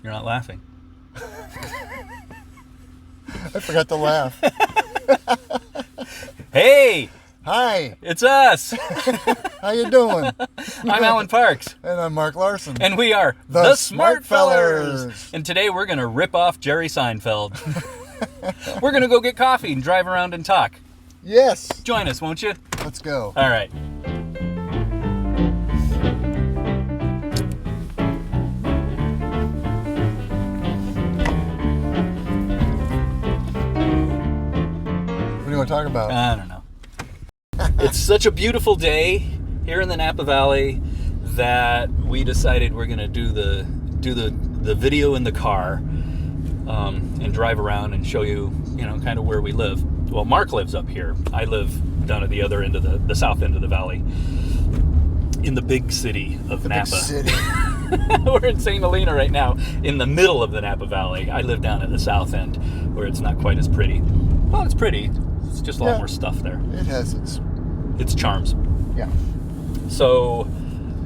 You're not laughing. I forgot to laugh. Hey! Hi. It's us! How you doing? I'm Alan Parks. And I'm Mark Larson. And we are The Smart Fellers. And today we're going to rip off Jerry Seinfeld. We're going to go get coffee and drive around and talk. Yes. Join us, won't you? Let's go. All right. What do you want to talk about? I don't know. It's such a beautiful day here in the Napa Valley that we decided we're going to do the video in the car and drive around and show you, kind of where we live. Well, Mark lives up here. I live down at the other end of the south end of the valley, in the big city of Napa. Big city. We're in St. Helena right now, in the middle of the Napa Valley. I live down at the south end, where it's not quite as pretty. Well, it's pretty. It's just a lot more stuff there. It has Its charms. Yeah. So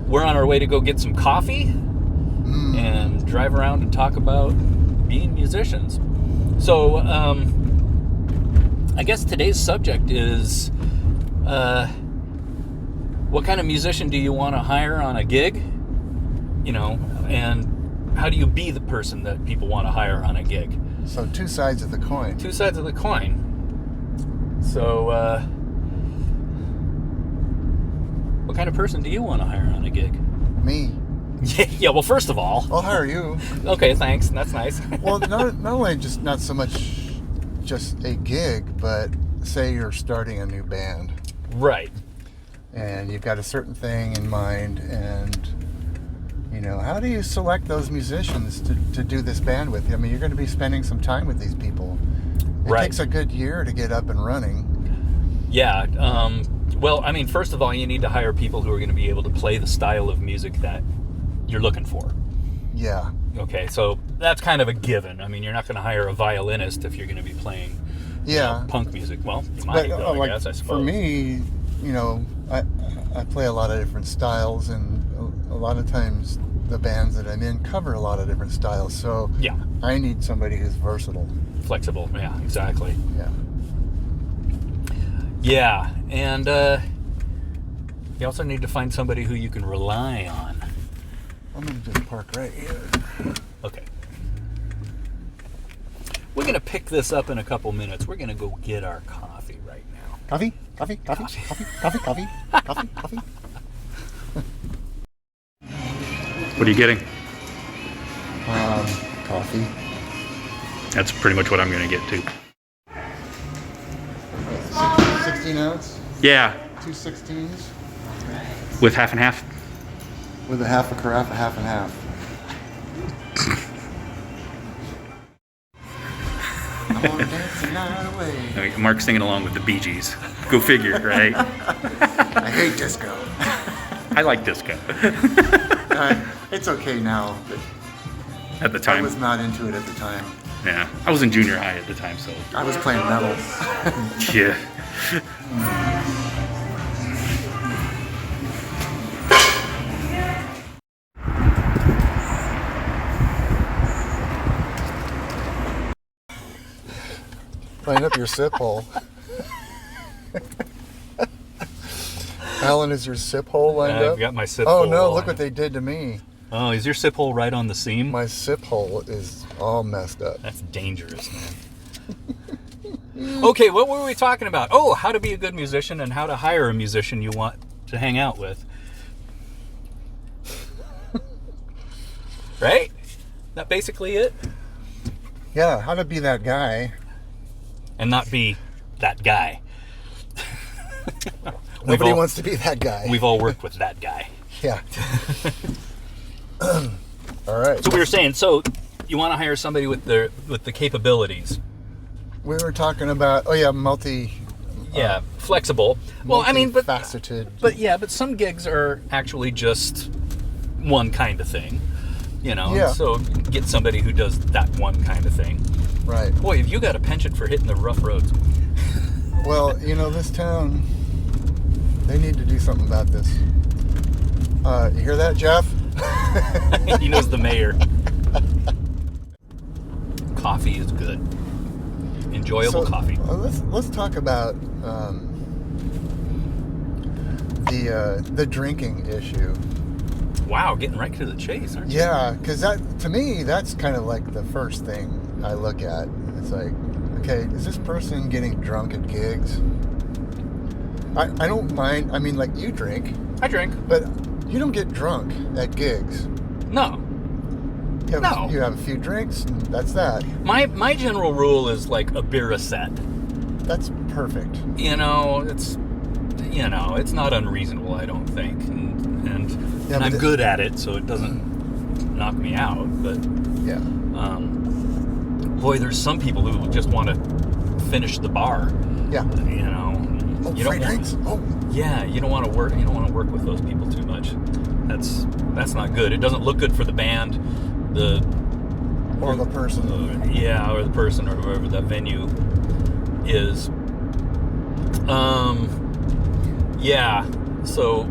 we're on our way to go get some coffee and drive around and talk about being musicians. So I guess today's subject is what kind of musician do you want to hire on a gig? And how do you be the person that people want to hire on a gig? So two sides of the coin. Two sides of the coin. So what kind of person do you want to hire on a gig? Me. Yeah, well, first of all... I'll hire you. Okay, thanks. That's nice. Well, not only not so much just a gig, but say you're starting a new band. Right. And you've got a certain thing in mind, and, how do you select those musicians to do this band with? I mean, you're going to be spending some time with these people. It takes a good year to get up and running. Yeah. Well, I mean, first of all, you need to hire people who are going to be able to play the style of music that you're looking for. Yeah. Okay, so that's kind of a given. I mean, you're not going to hire a violinist if you're going to be playing punk music. Well, you might, though, I guess, I suppose. For me, I play a lot of different styles, and a lot of times the bands that I'm in cover a lot of different styles. So yeah, I need somebody who's versatile. Flexible, yeah, exactly. Yeah. Yeah, and you also need to find somebody who you can rely on. I'm going to just park right here. Okay. We're going to pick this up in a couple minutes. We're going to go get our coffee right now. Coffee? Coffee? Coffee? Coffee? Coffee? Coffee? Coffee? Coffee? What are you getting? Coffee. That's pretty much what I'm going to get too. 16 ounce? Yeah. 2 16s? With half and half? With a half a carafe, a half and half. I wanna dance the night away. Mark's singing along with the Bee Gees. Go figure, right? I hate disco. I like disco. It's okay now, but at the time. I was not into it at the time. Yeah, I was in junior high at the time, so. I was playing metal. Yeah. Line up your sip hole. Alan, is your sip hole lined up? I've got my sip hole. Oh no, look what they did to me. Oh, is your sip hole right on the seam? My sip hole is all messed up. That's dangerous, man. Okay, what were we talking about? Oh, how to be a good musician and how to hire a musician you want to hang out with. Right? That basically it? Yeah, how to be that guy. And not be that guy. Nobody wants to be that guy. We've all worked with that guy. Yeah. All right. So we were saying, you want to hire somebody with the capabilities. We were talking about flexible. Well, I mean, faceted. But some gigs are actually just one kind of thing. Yeah. So get somebody who does that one kind of thing. Right. Boy, have you got a penchant for hitting the rough roads. Well, this town, they need to do something about this. You hear that, Jeff? He knows the mayor. coffee is good. Enjoyable coffee. Let's talk about the drinking issue. Wow, getting right to the chase, aren't you? Yeah, because that, to me, that's kind of like the first thing I look at. It's like, okay, is this person getting drunk at gigs? I don't mind. I mean, like, you drink. I drink. But you don't get drunk at gigs. No. You have a few drinks, and that's that. My general rule is like a beer a set. That's perfect. It's not unreasonable, I don't think, and I'm good at it, so it doesn't knock me out. But yeah, boy, there's some people who just want to finish the bar. Yeah, you don't drinks. Yeah, you don't want to work. You don't want to work with those people too much. That's not good. It doesn't look good for the band, or the person. Or the person, or whoever that venue is. Yeah, so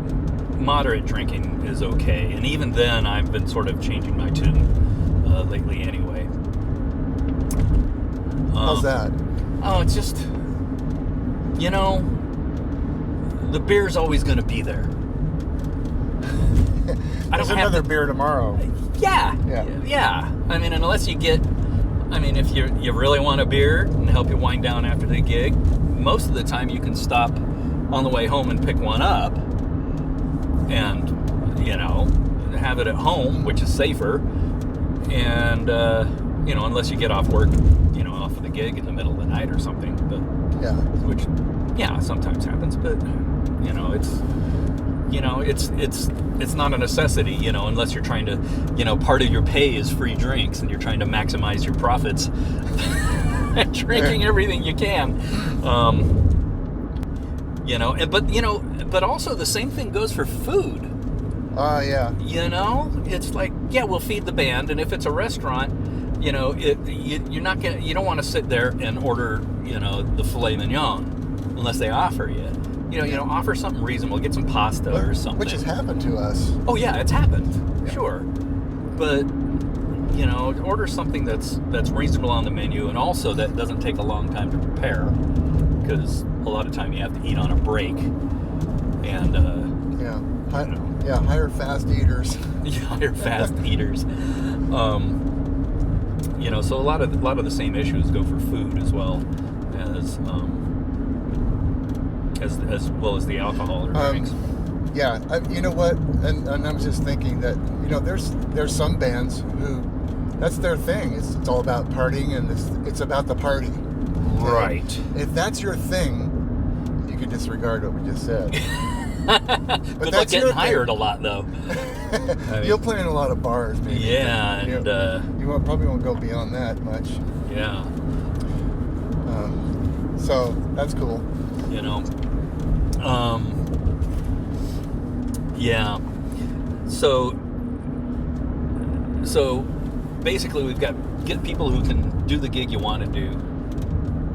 moderate drinking is okay, and even then, I've been sort of changing my tune lately anyway. How's that? Oh, it's just, the beer's always going to be there. There's another beer tomorrow. Yeah. I mean, unless you get, if you really want a beer and help you wind down after the gig, most of the time you can stop on the way home and pick one up and, have it at home, which is safer. And, unless you get off work, off of the gig in the middle of the night or something. But, which, sometimes happens. But, it's not a necessity, unless you're trying to, part of your pay is free drinks and you're trying to maximize your profits and drinking everything you can. But also the same thing goes for food. Yeah. It's like, we'll feed the band, and if it's a restaurant, you're not gonna, you don't want to sit there and order, the filet mignon unless they offer you. Offer something reasonable. Get some pasta or something. Which has happened to us. Oh yeah, it's happened. Yeah. Sure, but order something that's reasonable on the menu, and also that doesn't take a long time to prepare, because a lot of time you have to eat on a break. And hire fast eaters. Hire fast eaters. So a lot of the same issues go for food as well as well as the alcohol or drinks. You know what? And I was just thinking that there's some bands who that's their thing. It's all about partying, and it's about the party. Right. If that's your thing, you can disregard what we just said. But good luck getting hired a lot, though. You'll play in a lot of bars, maybe. Yeah, and you probably won't go beyond that much. Yeah. So that's cool. Yeah. So basically, we've got get people who can do the gig you want to do,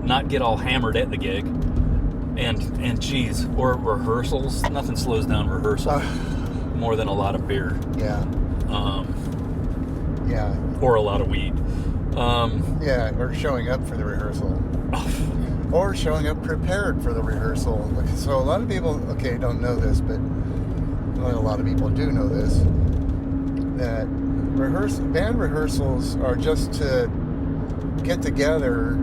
not get all hammered at the gig, and geez, or rehearsals. Nothing slows down rehearsal more than a lot of beer. Yeah. Or a lot of weed. Or showing up for the rehearsal. Or showing up prepared for the rehearsal. So a lot of people, don't know this, but a lot of people do know this, that band rehearsals are just to get together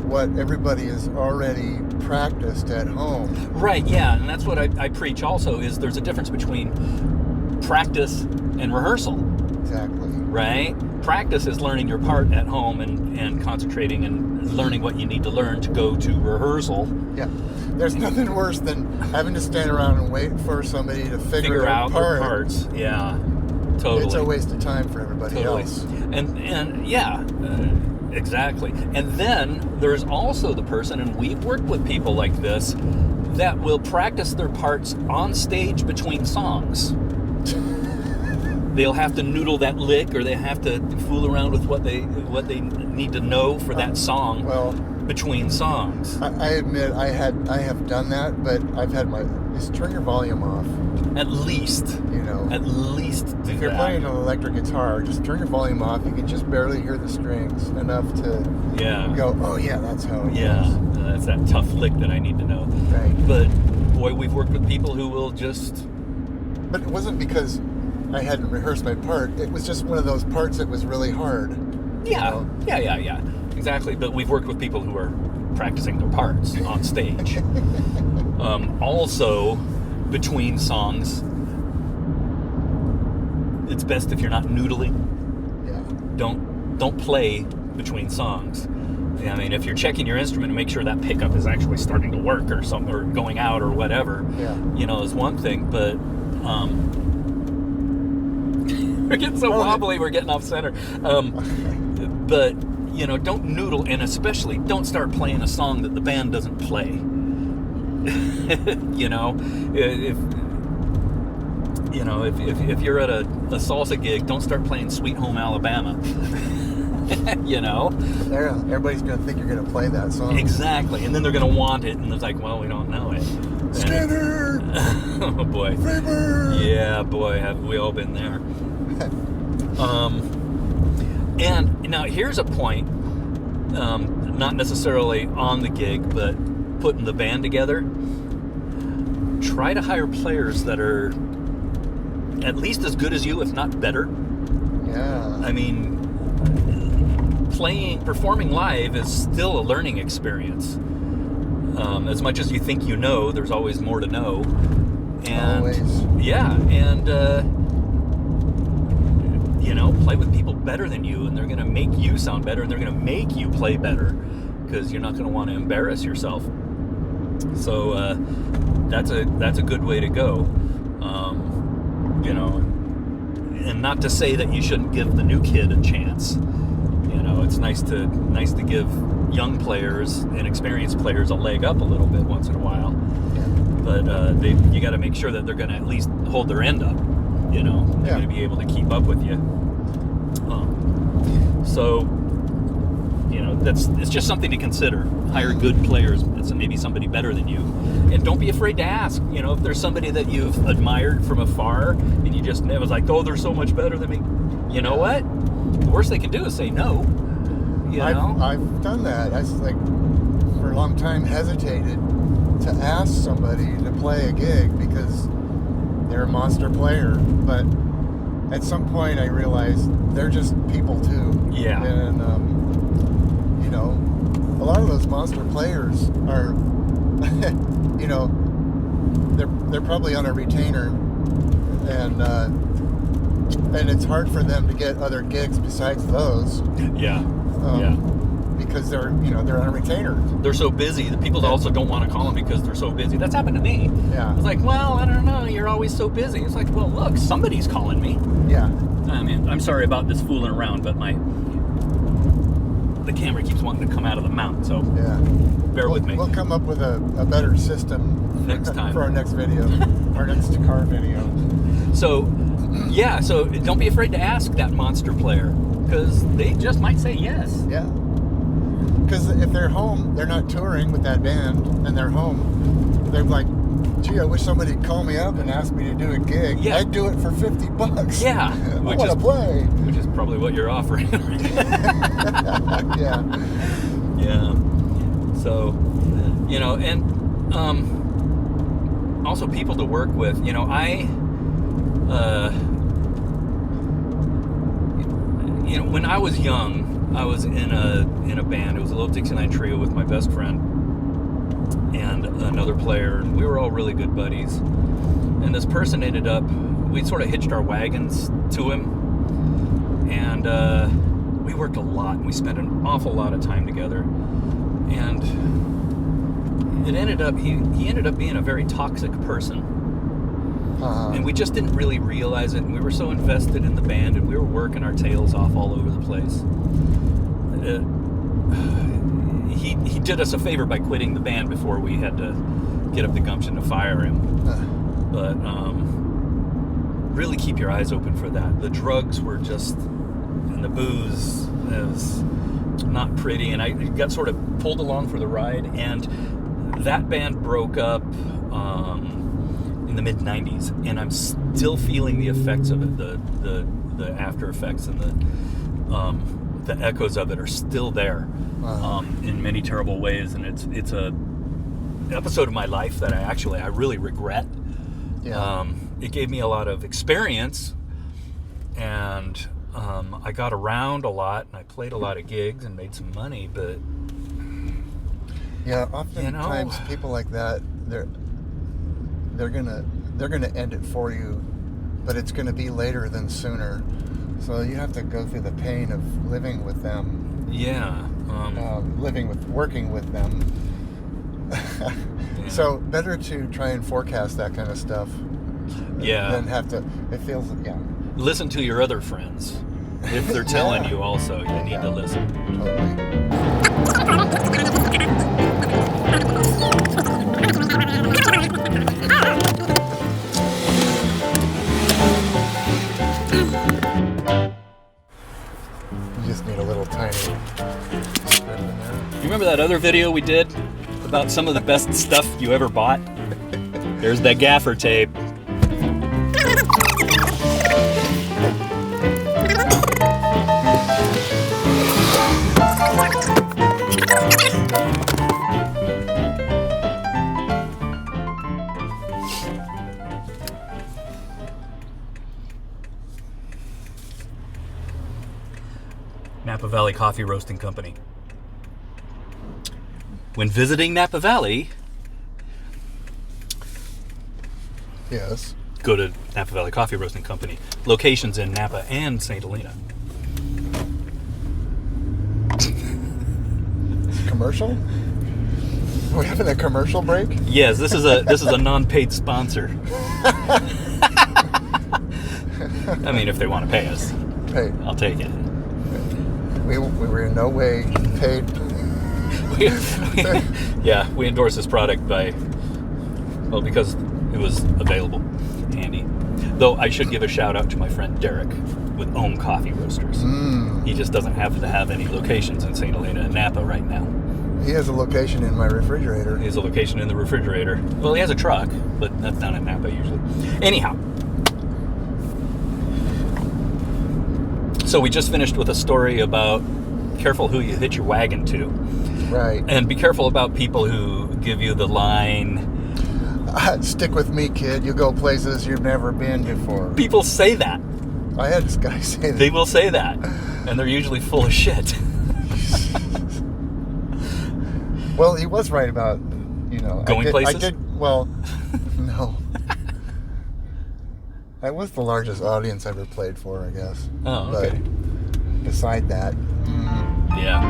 what everybody has already practiced at home. Right, yeah, and that's what I preach also, is there's a difference between practice and rehearsal. Exactly. Right? Practice is learning your part at home and concentrating and learning what you need to learn to go to rehearsal. Yeah. There's nothing worse than having to stand around and wait for somebody to figure out their parts. Yeah, totally. It's a waste of time for everybody else. And exactly. And then there's also the person, and we've worked with people like this, that will practice their parts on stage between songs. They'll have to noodle that lick, or they have to fool around with what they need to know for that song. Well, between songs. I admit I have done that, but I've had just turn your volume off. At least. You know. At least do if you're that. playing an electric guitar, just turn your volume off. You can just barely hear the strings enough to go, oh yeah, that's how it goes. That's that tough lick that I need to know. Right. But boy, we've worked with people who will just... But it wasn't because I hadn't rehearsed my part. It was just one of those parts that was really hard. Yeah, you know? yeah. Exactly. But we've worked with people who are practicing their parts on stage. Also, between songs, it's best if you're not noodling. Yeah. Don't play between songs. I mean, if you're checking your instrument to make sure that pickup is actually starting to work or something, or going out or whatever, is one thing. But we're getting so wobbly, we're getting off center. But don't noodle, and especially don't start playing a song that the band doesn't play. If you're at a salsa gig, don't start playing Sweet Home Alabama. Everybody's going to think you're going to play that song. Exactly, and then they're going to want it, and it's like, well, we don't know it. Skinner! Oh boy. Faber! Yeah, boy, have we all been there. And now here's a point, not necessarily on the gig, but putting the band together. Try to hire players that are at least as good as you, if not better. Yeah. I mean, performing live is still a learning experience. As much as you think you know, there's always more to know. And always. Yeah, and play with people better than you, and they're going to make you sound better, and they're going to make you play better, because you're not going to want to embarrass yourself. So that's a good way to go. And not to say that you shouldn't give the new kid a chance. It's nice to give young players and experienced players a leg up a little bit once in a while. Yeah. But you got to make sure that they're going to at least hold their end up. They're going to be able to keep up with you. It's just something to consider. Hire good players. It's maybe somebody better than you, and don't be afraid to ask. If there's somebody that you've admired from afar, and you just it was like, oh, they're so much better than me. You know what? The worst they can do is say no. I've done that. I for a long time hesitated to ask somebody to play a gig because they're a monster player, but at some point I realized they're just people too. Yeah. And a lot of those monster players are they're probably on a retainer, and it's hard for them to get other gigs besides those. Yeah. Because they're on a retainer. They're so busy. The people also don't want to call them because they're so busy. That's happened to me. Yeah. It's like, well, I don't know. You're always so busy. It's like, well, look, somebody's calling me. Yeah. I mean, I'm sorry about this fooling around, but the camera keeps wanting to come out of the mount, so bear with me. We'll come up with a better system next time for our next video, our next car video. So don't be afraid to ask that monster player, because they just might say yes. Yeah. Because if they're home, they're not touring with that band, and they're home, they're like, gee, I wish somebody would call me up and ask me to do a gig. Yeah. I'd do it for $50. Yeah. I want to play. Which is probably what you're offering. Yeah. Yeah. So, and also people to work with. When I was young, I was in a band. It was a little Dixieland trio with my best friend and another player, and we were all really good buddies. And this person we sort of hitched our wagons to him, and we worked a lot, and we spent an awful lot of time together. And it ended up he ended up being a very toxic person. And we just didn't really realize it, and we were so invested in the band, and we were working our tails off all over the place. He did us a favor by quitting the band before we had to get up the gumption to fire him. But really keep your eyes open for that. The drugs were just, and the booze not pretty, and I got sort of pulled along for the ride. And that band broke up in the mid '90s, and I'm still feeling the effects of it. The after effects and the echoes of it are still there. Wow. In many terrible ways, and it's a episode of my life that I really regret. Yeah. It gave me a lot of experience, and I got around a lot, and I played a lot of gigs and made some money, but Yeah, oftentimes people like that, they're gonna end it for you, but it's gonna be later than sooner. So you have to go through the pain of living with them. yeah. Working with them. Yeah. So better to try and forecast that kind of stuff. Yeah. Than have to. It feels Listen to your other friends. If they're telling you also, you need to listen. Totally. You just need a little tiny strip in there. You remember that other video we did about some of the best stuff you ever bought? There's that gaffer tape. Napa Valley Coffee Roasting Company. When visiting Napa Valley, Yes. go to Napa Valley Coffee Roasting Company. Locations in Napa and St. Helena. Commercial? Are we having a commercial break? Yes, this is a non-paid sponsor. I mean, if they want to pay us, Hey, I'll take it. we were in no way paid. Yeah, we endorse this product because it was available, handy. Though I should give a shout out to my friend Derek with Ohm Coffee Roasters. He just doesn't happen to have any locations in St. Helena and Napa right now. He has a location in my refrigerator. He has a location in the refrigerator. Well, he has a truck, but that's down in Napa usually. Anyhow. So we just finished with a story about careful who you hitch your wagon to. Right. And be careful about people who give you the line, stick with me, kid. You'll go places you've never been before. people say that. I had this guy say that. They will say that. And they're usually full of shit. Well, he was right about, Going places? Well, no. That was the largest audience I ever played for, I guess. Oh, okay. But beside that, Yeah.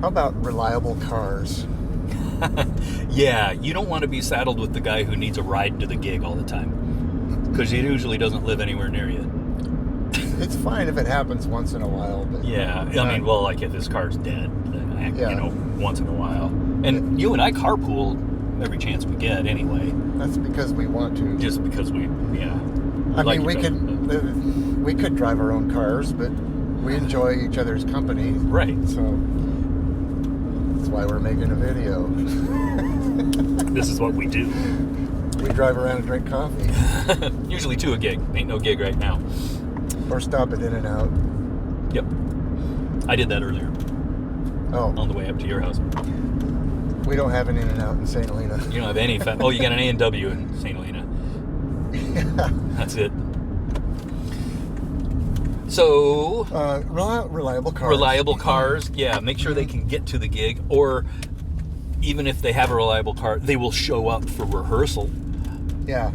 how about reliable cars? Yeah, you don't want to be saddled with the guy who needs a ride to the gig all the time. Because he usually doesn't live anywhere near you. It's fine if it happens once in a while, but Yeah, I mean, well, like if his car's dead, then, Yeah. once in a while. And you and I carpool every chance we get anyway. that's because we want to. Just because we I like mean, each other, we could drive our own cars, but we enjoy each other's company. Right. So that's why we're making a video. This is what we do. We drive around and drink coffee, Usually to a gig. Ain't no gig right now. or stop at In-N-Out. Yep. I did that earlier Oh, on the way up to your house. we don't have an In-N-Out in St. Helena. You don't have any oh, you got an A&W in St. Helena. That's it. So, Reliable cars. reliable cars, yeah, make sure they can get to the gig, or even if they have a reliable car, they will show up for rehearsal. Yeah.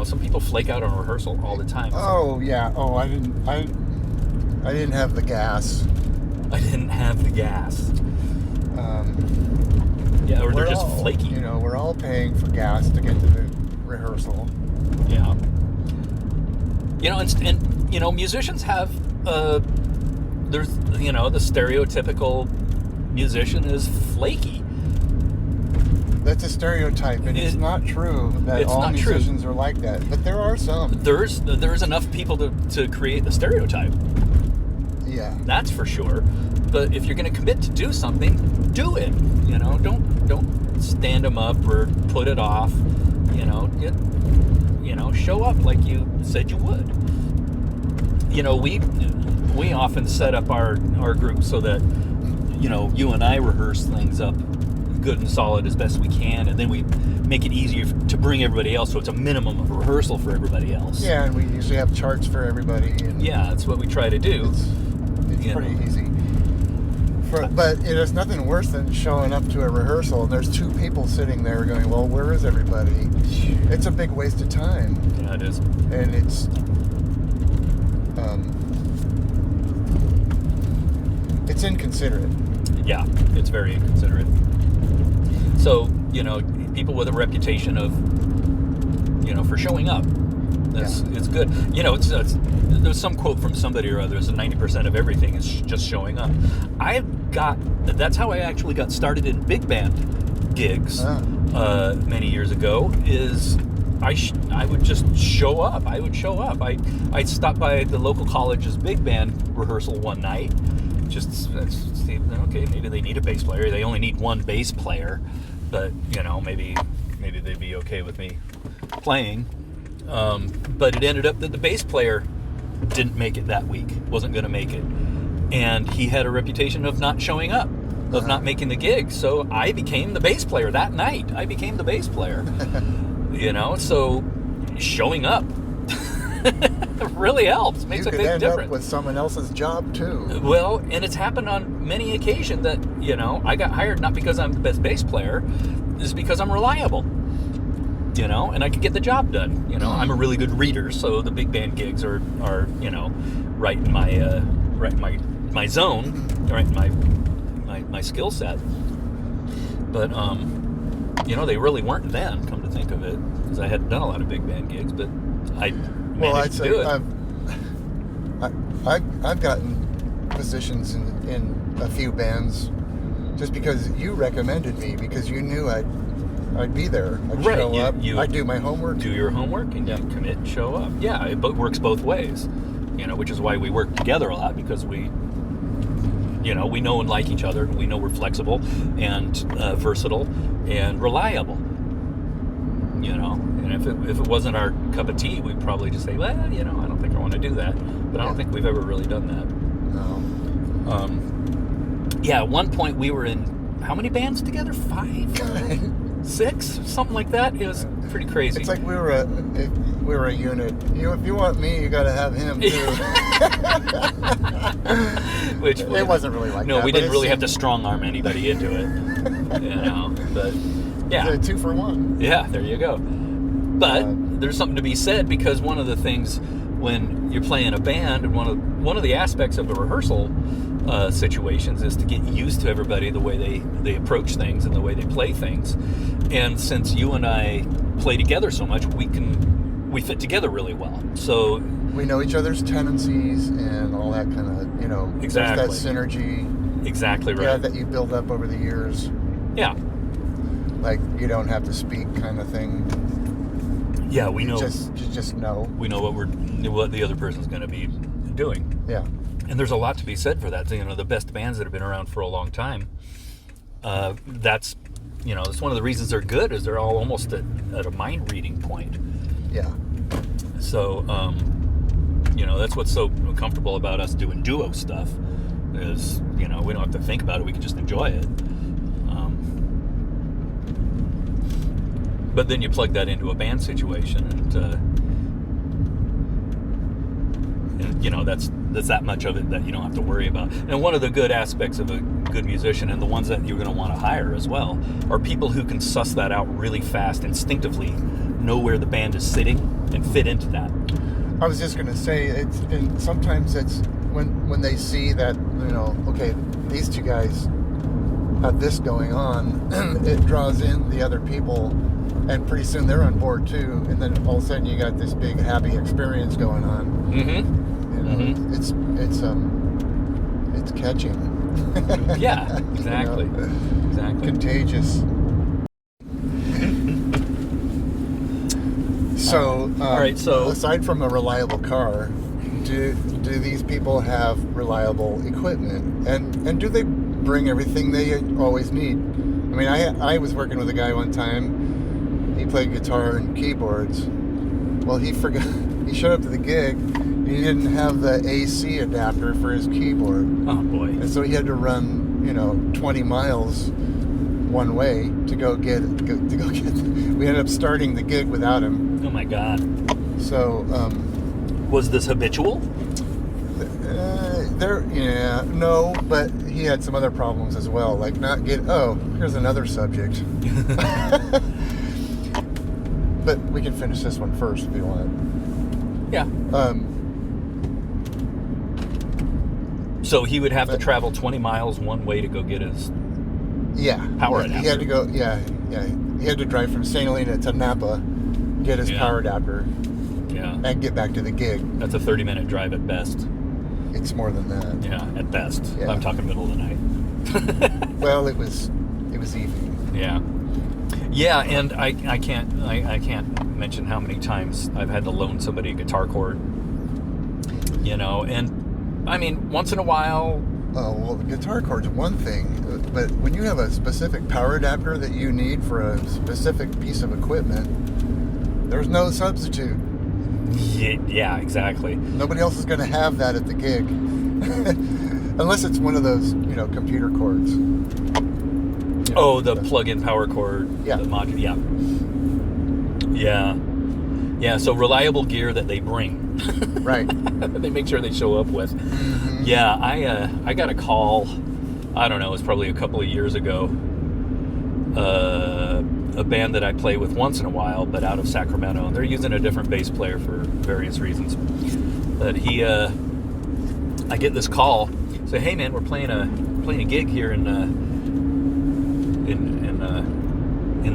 Some people flake out on rehearsal all the time. Oh yeah. Oh, I didn't have the gas. I didn't have the gas. Yeah, or they're we're just all, flaky. You know, we're all paying for gas to get to the rehearsal. Yeah. You know, and you know, musicians have there's, you know, the stereotypical musician is flaky. That's a stereotype, and it's not true that it's all not musicians true. are like that. But there are some. There's enough people to create the stereotype. Yeah. That's for sure. But if you're going to commit to do something, do it. You know, don't stand them up or put it off. You know, show up like you said you would. You know, we often set up our group so that, you know, you and I rehearse things up good and solid as best we can, and then we make it easier to bring everybody else, so it's a minimum of rehearsal for everybody else. Yeah, and we usually have charts for everybody. And yeah, that's what we try to do. It's pretty easy. But there's nothing worse than showing up to a rehearsal and there's two people sitting there going, well, where is everybody? It's a big waste of time. Yeah, it is. And it's inconsiderate. Yeah, it's very inconsiderate. So, you know, people with a reputation of, you know, for showing up, it's good. You know, there's some quote from somebody or other, so 90% of everything is just showing up. That's how I actually got started in big band gigs many years ago, is I would just show up. I would show up. I'd stop by the local college's big band rehearsal one night, just see, okay, maybe they need a bass player. They only need one bass player, but, you know, maybe they'd be okay with me playing. But it ended up that the bass player didn't make it that week, wasn't going to make it. And he had a reputation of not showing up, of not making the gig. So I became the bass player that night. I became the bass player. You know, so showing up really helps, makes a big difference. You could end up with someone else's job too. Well, and it's happened on many occasions that, you know, I got hired not because I'm the best bass player, it's because I'm reliable. You know, and I can get the job done. You know, I'm a really good reader, so the big band gigs are you know, right in my zone, right in my skill set. But you know, they really weren't then, come to think of it, because I hadn't done a lot of big band gigs, but I managed to do it. I've gotten positions in a few bands just because you recommended me, because you knew I'd be there. I'd show up. I'd do my homework. Do your homework and you commit and show up. Yeah, it works both ways. You know, which is why we work together a lot, because we know and like each other. We know we're flexible and versatile and reliable. You know, and if it wasn't our cup of tea, we'd probably just say, well, you know, I don't think I want to do that. But I don't think we've ever really done that. No. Yeah, at one point we were in how many bands together? 5? 6, something like that. It was pretty crazy. It's like we were a unit. If you want me, you got to have him too. Which it wasn't really like that. No, we didn't really have to strong arm anybody into it. You know, but yeah, it's a 2 for 1. Yeah, there you go. But there's something to be said, because one of the things when you're playing a band, and one of the aspects of the rehearsal situations is to get used to everybody, the way they approach things and the way they play things. And since you and I play together so much, we fit together really well. So we know each other's tendencies and all that kind of, you know, exactly. There's that synergy. Exactly right. Yeah, that you build up over the years. Yeah. Like, you don't have to speak kind of thing. Yeah, you just know. We know what the other person's going to be doing. Yeah. And there's a lot to be said for that. You know, the best bands that have been around for a long time, that's one of the reasons they're good, is they're all almost at a mind reading point. Yeah. So, you know, that's what's so comfortable about us doing duo stuff, is, you know, we don't have to think about it. We can just enjoy it. But then you plug that into a band situation, and you know, that's that much of it that you don't have to worry about. And one of the good aspects of a good musician, and the ones that you're going to want to hire as well, are people who can suss that out really fast, instinctively know where the band is sitting and fit into that. I was just going to say, sometimes it's when they see that, you know, okay, these two guys have this going on, it draws in the other people, and pretty soon they're on board too. And then all of a sudden you got this big happy experience going on. Mm-hmm. You know, it's catching. Yeah, exactly. You know? Exactly. Contagious. So, all right. So, aside from a reliable car, do these people have reliable equipment, and do they bring everything they always need? I mean, I was working with a guy one time. He played guitar and keyboards. Well, he forgot. He showed up to the gig. He didn't have the AC adapter for his keyboard. oh boy. And so he had to run, 20 miles one way to go get. We ended up starting the gig without him. Oh my God. So, Was this habitual? no, but he had some other problems as well, like not get. Oh, here's another subject. But we can finish this one first if you want. Yeah. So he would have to travel 20 miles one way to go get his power adapter. He had to go. Yeah. He had to drive from St. Helena to Napa, get his power adapter, and get back to the gig. That's a 30-minute drive at best. It's more than that. Yeah, at best. Yeah. I'm talking middle of the night. Well, it was evening. Yeah. Yeah, and I can't mention how many times I've had to loan somebody a guitar cord. And I mean, once in a while. Oh, well, the guitar cord's one thing, but when you have a specific power adapter that you need for a specific piece of equipment, there's no substitute. Yeah, exactly. Nobody else is going to have that at the gig. Unless it's one of those, computer cords. The plug-in power cord. Yeah. The module. Yeah. Yeah, so reliable gear that they bring. Right. They make sure they show up with. Mm-hmm. Yeah, I got a call, I don't know, it was probably a couple of years ago. A band that I play with once in a while, but out of Sacramento. They're using a different bass player for various reasons. But I get this call, say, "Hey man, we're playing a gig here in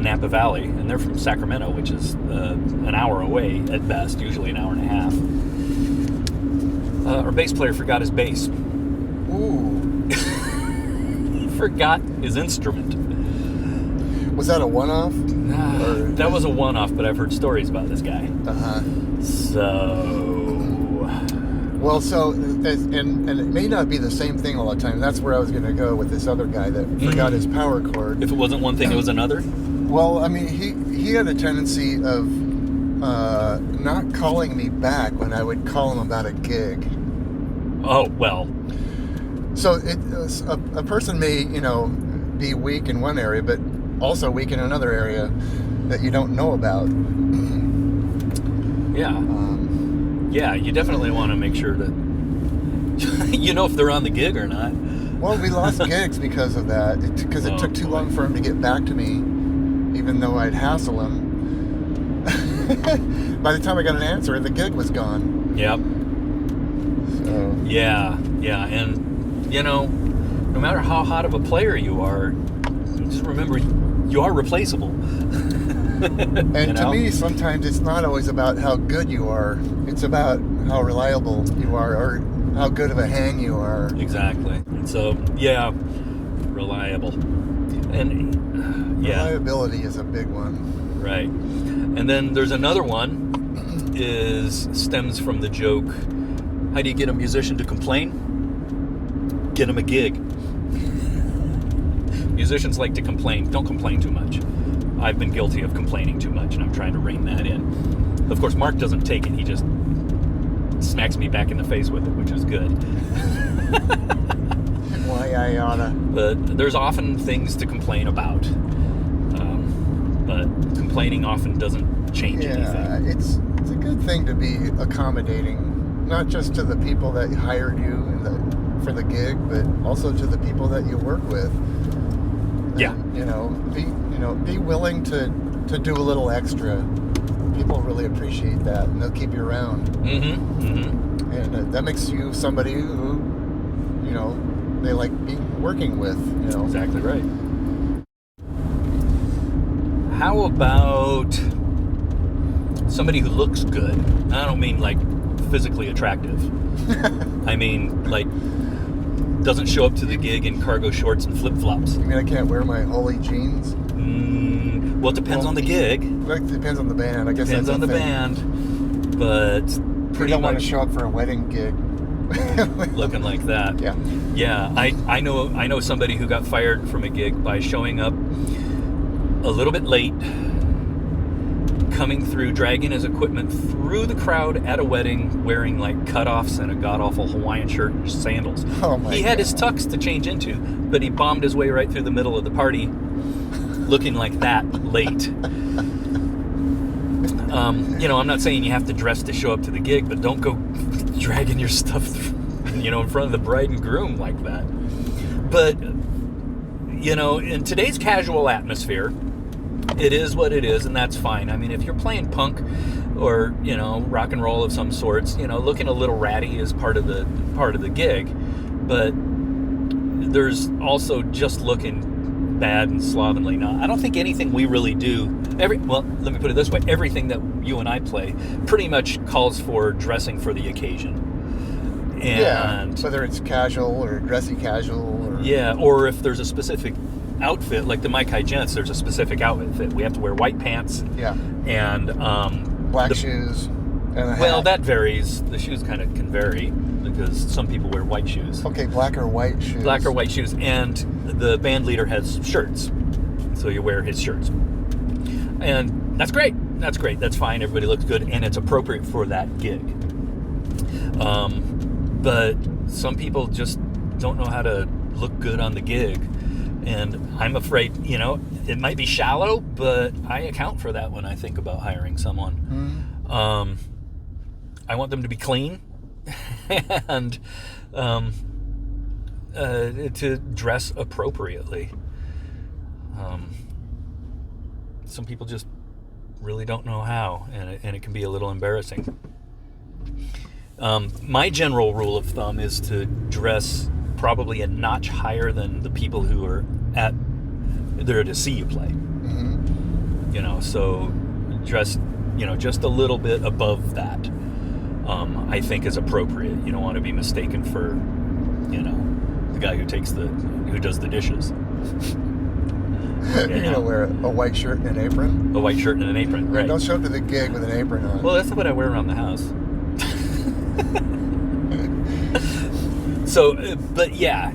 Napa Valley," and they're from Sacramento, which is an hour away at best, usually an hour and a half. Our bass player forgot his bass. Ooh. He forgot his instrument. Was that a one-off? That was a one-off, but I've heard stories about this guy. Uh-huh. Well, and it may not be the same thing all the time. That's where I was going to go with this other guy that forgot his power cord. If it wasn't one thing, it was another? Well, I mean, he had a tendency of not calling me back when I would call him about a gig. Oh, well. So a person may, be weak in one area, but also weak in another area that you don't know about. Yeah. Yeah, you definitely want to make sure that if they're on the gig or not. Well, we lost gigs because of that. Because it took too long for him to get back to me, even though I'd hassle him. By the time I got an answer, the gig was gone. Yep. So. Yeah, and no matter how hot of a player you are, just remember you are replaceable. And to me, sometimes it's not always about how good you are. It's about how reliable you are, or how good of a hang you are. Exactly. And so, yeah, reliable. And reliability is a big one. Right. And then there's another one stems from the joke, how do you get a musician to complain? Get him a gig. Musicians like to complain. Don't complain too much. I've been guilty of complaining too much, and I'm trying to rein that in. Of course, Mark doesn't take it. He just smacks me back in the face with it, which is good. Why I oughta. But there's often things to complain about. But complaining often doesn't change anything. It's a good thing to be accommodating, not just to the people that hired you for the gig, but also to the people that you work with. Yeah. And, be willing to do a little extra. People really appreciate that, and they'll keep you around. Mm-hmm. Mm-hmm. And that makes you somebody who, they like being working with. You know. Exactly right. How about somebody who looks good? I don't mean like physically attractive. I mean like doesn't show up to the gig in cargo shorts and flip-flops. I mean, I can't wear my holy jeans. Well, it depends on the gig. It depends on the band. I guess Depends that's on the thing. band, but You pretty don't want much to show up for a wedding gig looking like that. Yeah. Yeah, I know somebody who got fired from a gig by showing up a little bit late, coming through, dragging his equipment through the crowd at a wedding, wearing like cutoffs and a god-awful Hawaiian shirt and sandals. Oh my He had God. his tux to change into, but he bombed his way right through the middle of the party, looking like that late. I'm not saying you have to dress to show up to the gig, but don't go dragging your stuff through, in front of the bride and groom like that. But, in today's casual atmosphere, it is what it is, and that's fine. I mean, if you're playing punk or, rock and roll of some sorts, looking a little ratty is part of the gig. But there's also just looking bad and slovenly. Now, I don't think anything we really do, let me put it this way, everything that you and I play pretty much calls for dressing for the occasion. And whether it's casual or dressy casual. Or if there's a specific outfit, like the Mike High Gents, there's a specific outfit. We have to wear white pants. Yeah. And black shoes. And a hat. Well, that varies. The shoes kind of can vary because some people wear white shoes. Okay, black or white shoes. Black or white shoes, and the band leader has shirts, so you wear his shirts, and that's great. That's fine. Everybody looks good, and it's appropriate for that gig. But some people just don't know how to look good on the gig, and I'm afraid, it might be shallow, but I account for that when I think about hiring someone. Mm-hmm. I want them to be clean and to dress appropriately. Some people just really don't know how, and it can be a little embarrassing. My general rule of thumb is to dress probably a notch higher than the people who are there to see you play. Mm-hmm. So dress, just a little bit above that. I think is appropriate. You don't want to be mistaken for, the guy who does the dishes. You're gonna wear a white shirt and an apron. A white shirt and an apron, right? Don't show up to the gig with an apron on. Well, that's what I wear around the house. So, but yeah,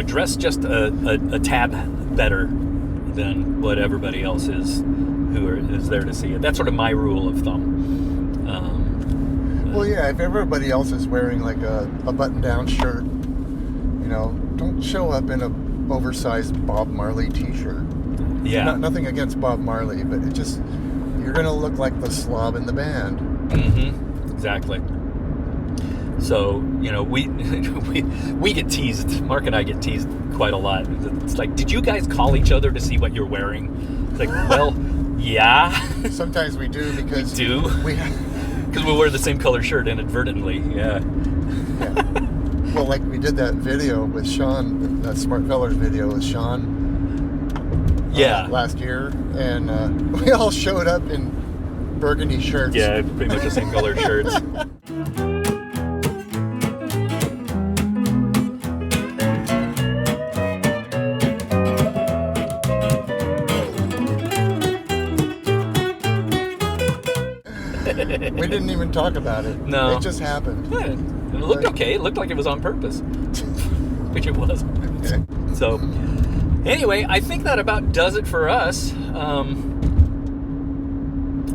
dress just a tad better than what everybody else is is there to see it. That's sort of my rule of thumb. Well, yeah, if everybody else is wearing like a button-down shirt, don't show up in a oversized Bob Marley t-shirt. Yeah. Nothing against Bob Marley, but you're going to look like the slob in the band. Mm-hmm. Exactly. So, we get teased. Mark and I get teased quite a lot. It's like, did you guys call each other to see what you're wearing? It's like, well, yeah. Sometimes we do because... We do? Because we wear the same color shirt inadvertently, yeah. Well, like we did that video with Sean, that Smart Fellers video with Sean. Last year, and we all showed up in burgundy shirts. Yeah, pretty much the same color shirts. We didn't even talk about it. No. It just happened. Yeah, it looked okay. It looked like it was on purpose. Which it wasn't. So, anyway, I think that about does it for us.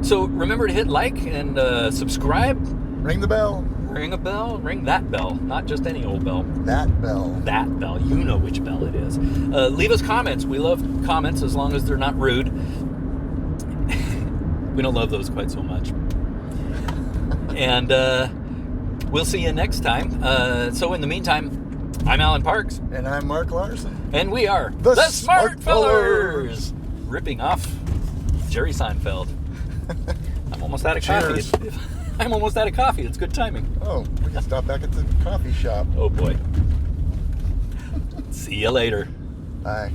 So remember to hit like and subscribe. Ring the bell. Ring a bell. Ring that bell. Not just any old bell. That bell. That bell. You know which bell it is. Leave us comments. We love comments as long as they're not rude. We don't love those quite so much. And we'll see you next time. So in the meantime, I'm Alan Parks. And I'm Mark Larson. And we are the Smart Fellers. Ripping off Jerry Seinfeld. I'm almost out of Cheers. coffee. I'm almost out of coffee. It's good timing. Oh, we can stop back at the coffee shop. Oh boy. See you later. Bye.